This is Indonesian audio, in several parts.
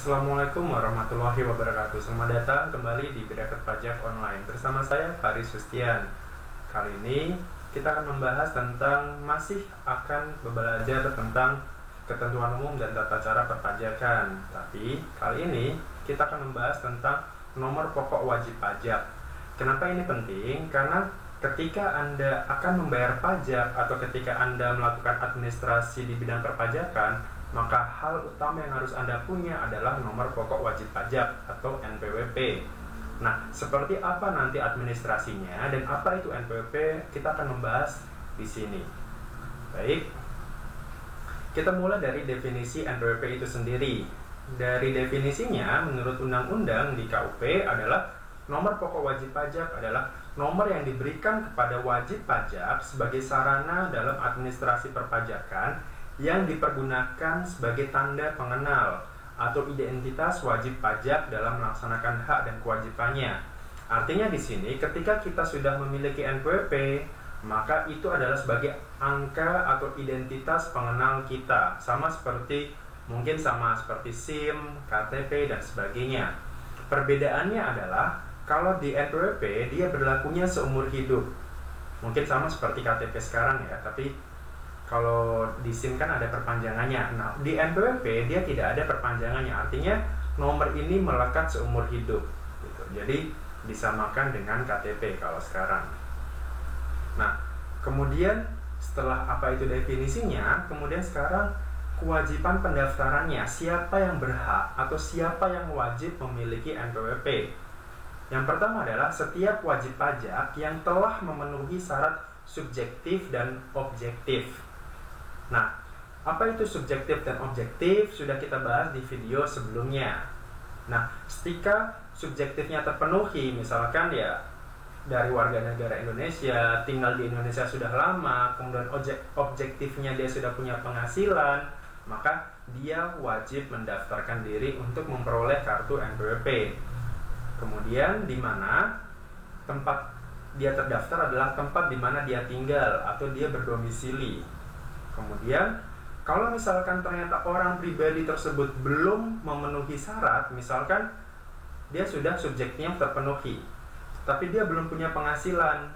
Assalamualaikum warahmatullahi wabarakatuh. Selamat datang kembali di Birakat Pajak Online bersama saya Faris Sustian. Kali ini kita akan membahas tentang belajar tentang ketentuan umum dan tata cara perpajakan. Tapi kali ini kita akan membahas tentang nomor pokok wajib pajak. Kenapa ini penting? Karena ketika Anda akan membayar pajak atau ketika Anda melakukan administrasi di bidang perpajakan, maka hal utama yang harus Anda punya adalah nomor pokok wajib pajak atau NPWP. Nah, seperti apa nanti administrasinya dan apa itu NPWP, kita akan membahas di sini. Baik, kita mulai dari definisi NPWP itu sendiri. Dari definisinya, menurut undang-undang di KUP adalah nomor pokok wajib pajak adalah nomor yang diberikan kepada wajib pajak sebagai sarana dalam administrasi perpajakan yang dipergunakan sebagai tanda pengenal atau identitas wajib pajak dalam melaksanakan hak dan kewajibannya. Artinya di sini ketika kita sudah memiliki NPWP, maka itu adalah sebagai angka atau identitas pengenal kita, sama seperti SIM, KTP dan sebagainya. Perbedaannya adalah kalau di NPWP dia berlakunya seumur hidup. Mungkin sama seperti KTP sekarang ya, tapi kalau di SIM kan ada perpanjangannya. Nah, di NPWP dia tidak ada perpanjangannya. Artinya nomor ini melekat seumur hidup gitu. Jadi disamakan dengan KTP kalau sekarang. Nah, kemudian setelah apa itu definisinya, kemudian sekarang kewajiban pendaftarannya. Siapa yang berhak atau siapa yang wajib memiliki NPWP? Yang pertama adalah setiap wajib pajak yang telah memenuhi syarat subjektif dan objektif. Nah, apa itu subjektif dan objektif? Sudah kita bahas di video sebelumnya. Nah, ketika subjektifnya terpenuhi, misalkan ya dari warga negara Indonesia, tinggal di Indonesia sudah lama, kemudian objektifnya dia sudah punya penghasilan, maka dia wajib mendaftarkan diri untuk memperoleh kartu NPWP. Kemudian di mana tempat dia terdaftar adalah tempat di mana dia tinggal atau dia berdomisili. Kemudian kalau misalkan ternyata orang pribadi tersebut belum memenuhi syarat, misalkan dia sudah subjeknya terpenuhi, tapi dia belum punya penghasilan.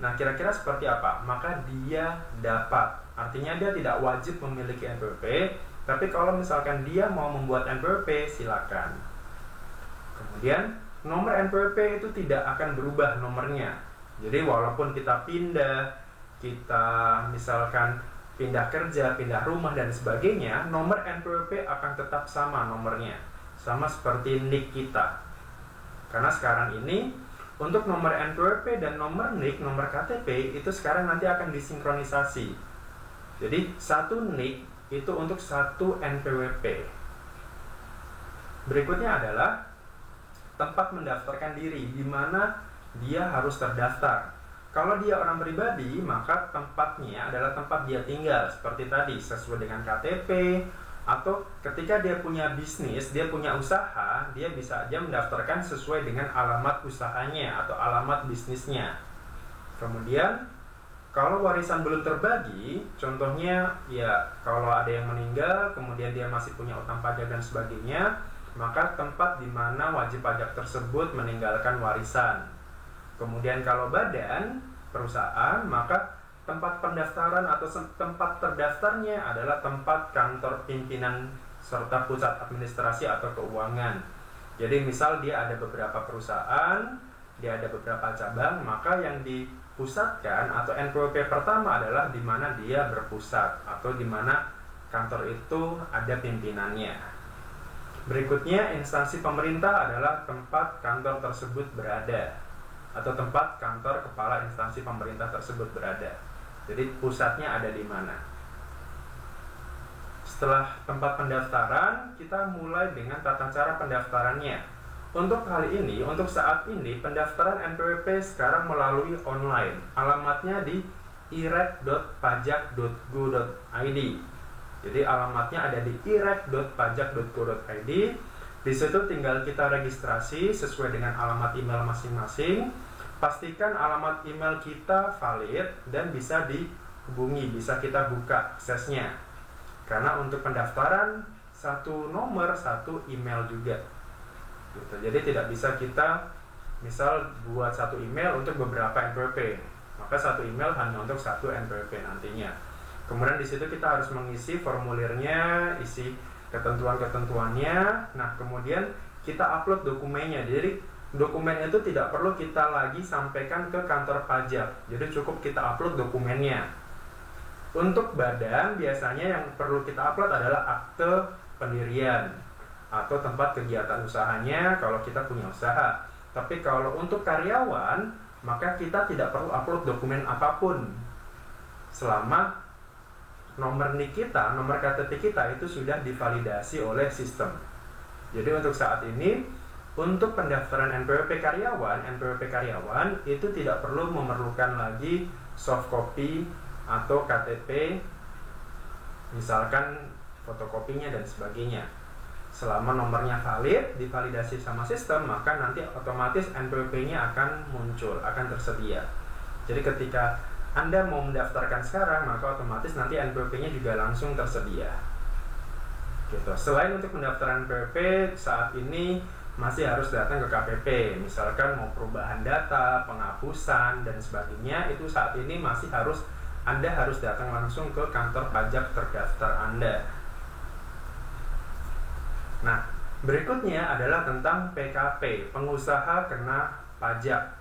Nah, kira-kira seperti apa? Maka dia dapat. Artinya dia tidak wajib memiliki NPWP, tapi kalau misalkan dia mau membuat NPWP, silakan. Kemudian nomor NPWP itu tidak akan berubah nomornya. Jadi walaupun kita misalkan pindah kerja, pindah rumah dan sebagainya, nomor NPWP akan tetap sama nomornya. Sama seperti NIK kita. Karena sekarang ini untuk nomor NPWP dan nomor NIK, nomor KTP itu sekarang nanti akan disinkronisasi. Jadi satu NIK itu untuk satu NPWP. Berikutnya adalah tempat mendaftarkan diri, di mana dia harus terdaftar. Kalau dia orang pribadi, maka tempatnya adalah tempat dia tinggal, seperti tadi, sesuai dengan KTP, atau ketika dia punya bisnis, dia punya usaha, dia bisa aja mendaftarkan sesuai dengan alamat usahanya atau alamat bisnisnya. Kemudian, kalau warisan belum terbagi, contohnya ya kalau ada yang meninggal, kemudian dia masih punya utang pajak dan sebagainya, maka tempat di mana wajib pajak tersebut meninggalkan warisan. Kemudian kalau badan perusahaan, maka tempat pendaftaran atau tempat terdaftarnya adalah tempat kantor pimpinan serta pusat administrasi atau keuangan. Jadi misal dia ada beberapa perusahaan, dia ada beberapa cabang, maka yang dipusatkan atau NPWP pertama adalah di mana dia berpusat atau di mana kantor itu ada pimpinannya. Berikutnya, instansi pemerintah adalah tempat kantor tersebut berada atau tempat kantor kepala instansi pemerintah tersebut berada. Jadi pusatnya ada di mana. Setelah tempat pendaftaran, kita mulai dengan tata cara pendaftarannya. Untuk kali ini, untuk saat ini, pendaftaran NPWP sekarang melalui online. Alamatnya di irek.pajak.go.id. Jadi alamatnya ada di irek.pajak.go.id. Di situ tinggal kita registrasi sesuai dengan alamat email masing-masing. Pastikan alamat email kita valid dan bisa dihubungi, bisa kita buka aksesnya. Karena untuk pendaftaran satu nomor, satu email juga gitu. Jadi tidak bisa kita misal buat satu email untuk beberapa NPWP, maka satu email hanya untuk satu NPWP nantinya. Kemudian di situ kita harus mengisi formulirnya, isi ketentuan-ketentuannya. Nah, kemudian kita upload dokumennya. Jadi dokumen itu tidak perlu kita lagi sampaikan ke kantor pajak. Jadi cukup kita upload dokumennya. Untuk badan biasanya yang perlu kita upload adalah akte pendirian atau tempat kegiatan usahanya kalau kita punya usaha. Tapi kalau untuk karyawan, maka kita tidak perlu upload dokumen apapun selama nomor NIK kita, nomor KTP kita itu sudah divalidasi oleh sistem. Jadi untuk saat ini, untuk pendaftaran NPWP karyawan itu tidak perlu memerlukan lagi soft copy atau KTP, misalkan fotokopinya dan sebagainya. Selama nomornya valid, divalidasi sama sistem, maka nanti otomatis NPWP-nya akan muncul, akan tersedia. Jadi ketika Anda mau mendaftarkan sekarang, maka otomatis nanti NPWP-nya juga langsung tersedia. Gitu. Selain untuk pendaftaran NPWP, saat ini masih harus datang ke KPP. Misalkan mau perubahan data, penghapusan, dan sebagainya, itu saat ini masih Anda harus datang langsung ke kantor pajak terdaftar Anda. Nah, berikutnya adalah tentang PKP, pengusaha kena pajak.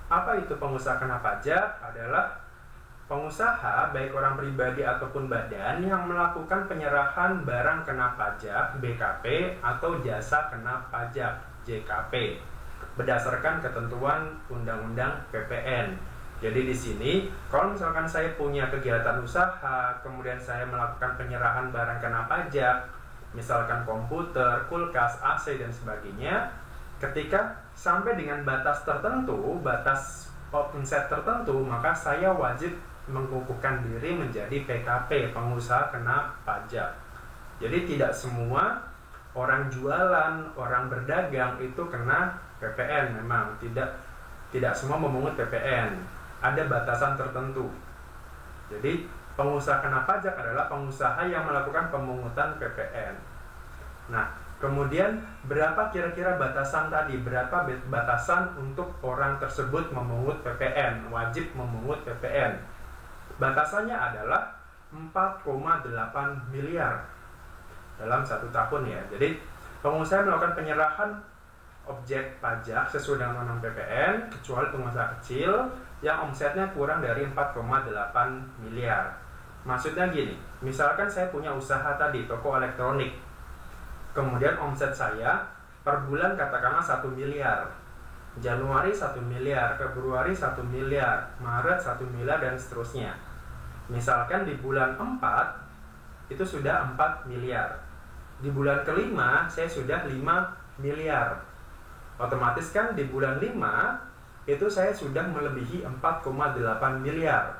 Apa itu pengusaha kena pajak? Adalah pengusaha, baik orang pribadi ataupun badan, yang melakukan penyerahan barang kena pajak BKP atau jasa kena pajak JKP berdasarkan ketentuan Undang-Undang PPN. Jadi di sini, kalau misalkan saya punya kegiatan usaha, kemudian saya melakukan penyerahan barang kena pajak, misalkan komputer, kulkas, AC, dan sebagainya, ketika sampai dengan batas tertentu, batas omset tertentu, maka saya wajib mengukuhkan diri menjadi PKP, pengusaha kena pajak. Jadi tidak semua orang jualan, orang berdagang itu kena PPN. Memang tidak semua memungut PPN. Ada batasan tertentu. Jadi pengusaha kena pajak adalah pengusaha yang melakukan pemungutan PPN. Nah, kemudian berapa kira-kira batasan tadi? Berapa batasan untuk orang tersebut memungut PPN, wajib memungut PPN? Batasannya adalah 4,8 miliar dalam 1 tahun ya. Jadi pengusaha melakukan penyerahan objek pajak sesuai dengan undang PPN, kecuali pengusaha kecil yang omsetnya kurang dari 4,8 miliar. Maksudnya gini, misalkan saya punya usaha tadi, toko elektronik, kemudian omset saya per bulan katakanlah 1 miliar, Januari 1 miliar, Februari 1 miliar, Maret 1 miliar, dan seterusnya. Misalkan di bulan 4 itu sudah 4 miliar, di bulan kelima saya sudah 5 miliar. Otomatis kan di bulan 5 itu saya sudah melebihi 4,8 miliar.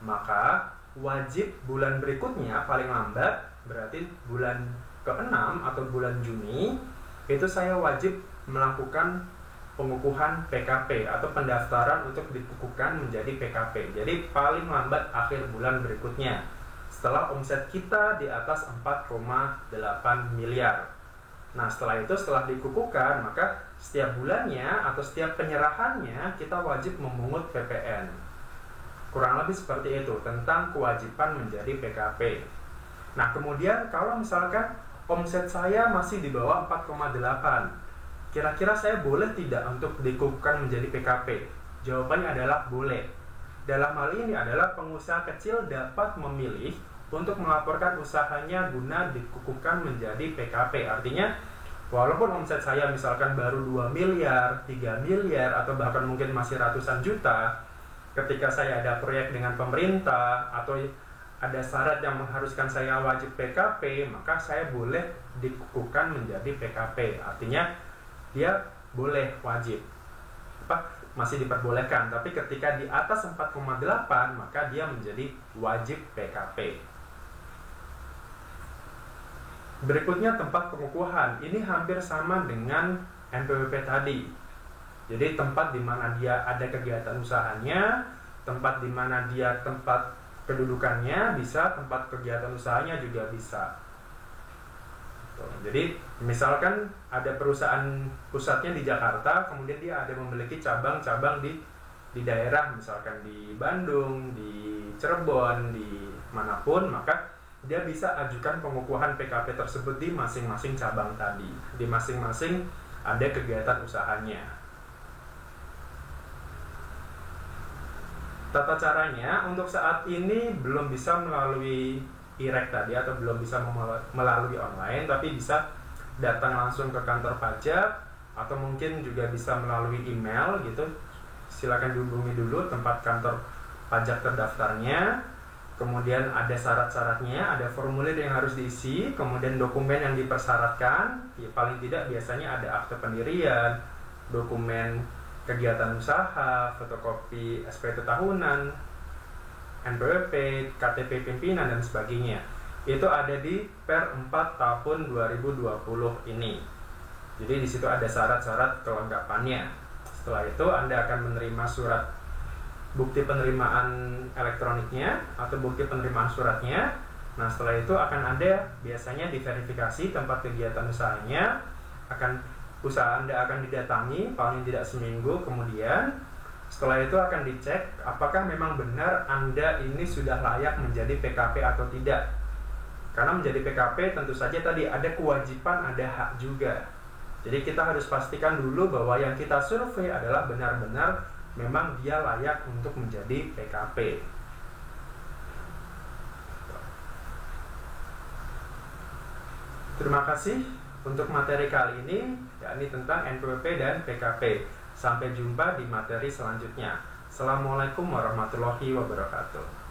Maka wajib bulan berikutnya paling lambat, berarti bulan ke-6 atau bulan Juni, itu saya wajib melakukan pengukuhan PKP atau pendaftaran untuk dikukuhkan menjadi PKP. Jadi paling lambat akhir bulan berikutnya, setelah omset kita di atas 4,8 miliar. Nah, setelah dikukuhkan, maka setiap bulannya atau setiap penyerahannya kita wajib memungut PPN. Kurang lebih seperti itu tentang kewajiban menjadi PKP. Nah, kemudian kalau misalkan omset saya masih di bawah 4,8, kira-kira saya boleh tidak untuk dikukuhkan menjadi PKP? Jawabannya adalah boleh. Dalam hal ini adalah pengusaha kecil dapat memilih untuk melaporkan usahanya guna dikukuhkan menjadi PKP. Artinya, walaupun omset saya misalkan baru 2 miliar, 3 miliar, atau bahkan mungkin masih ratusan juta, ketika saya ada proyek dengan pemerintah atau ada syarat yang mengharuskan saya wajib PKP, maka saya boleh dikukuhkan menjadi PKP. Artinya, dia boleh wajib. Masih diperbolehkan, tapi ketika di atas 4,8, maka dia menjadi wajib PKP. Berikutnya tempat pengukuhan. Ini hampir sama dengan NPWP tadi. Jadi tempat di mana dia ada kegiatan usahanya, tempat di mana dia tempat kedudukannya bisa, tempat kegiatan usahanya juga bisa. gitu. Jadi misalkan ada perusahaan pusatnya di Jakarta, kemudian dia ada memiliki cabang-cabang di daerah, misalkan di Bandung, di Cirebon, di manapun, maka dia bisa ajukan pengukuhan PKP tersebut di masing-masing cabang tadi, di masing-masing ada kegiatan usahanya. Tata caranya untuk saat ini belum bisa melalui IREK tadi atau belum bisa melalui online, tapi bisa datang langsung ke kantor pajak atau mungkin juga bisa melalui email gitu. Silakan dihubungi dulu tempat kantor pajak terdaftarnya. Kemudian ada syarat-syaratnya, ada formulir yang harus diisi, kemudian dokumen yang dipersyaratkan, ya paling tidak biasanya ada akte pendirian, dokumen kegiatan usaha, fotokopi SPT tahunan, NPWP, KTP pimpinan dan sebagainya. Itu ada di Per 4 tahun 2020 ini. Jadi di situ ada syarat-syarat kelengkapannya. Setelah itu Anda akan menerima surat bukti penerimaan elektroniknya atau bukti penerimaan suratnya. Nah, setelah itu akan ada biasanya diverifikasi tempat kegiatan usahanya, usaha Anda akan didatangi paling tidak seminggu kemudian. Setelah itu akan dicek apakah memang benar Anda ini sudah layak menjadi PKP atau tidak. Karena menjadi PKP tentu saja tadi ada kewajiban, ada hak juga. Jadi kita harus pastikan dulu bahwa yang kita survei adalah benar-benar memang dia layak untuk menjadi PKP. Terima kasih untuk materi kali ini, yakni tentang NPWP dan PKP. Sampai jumpa di materi selanjutnya. Assalamualaikum warahmatullahi wabarakatuh.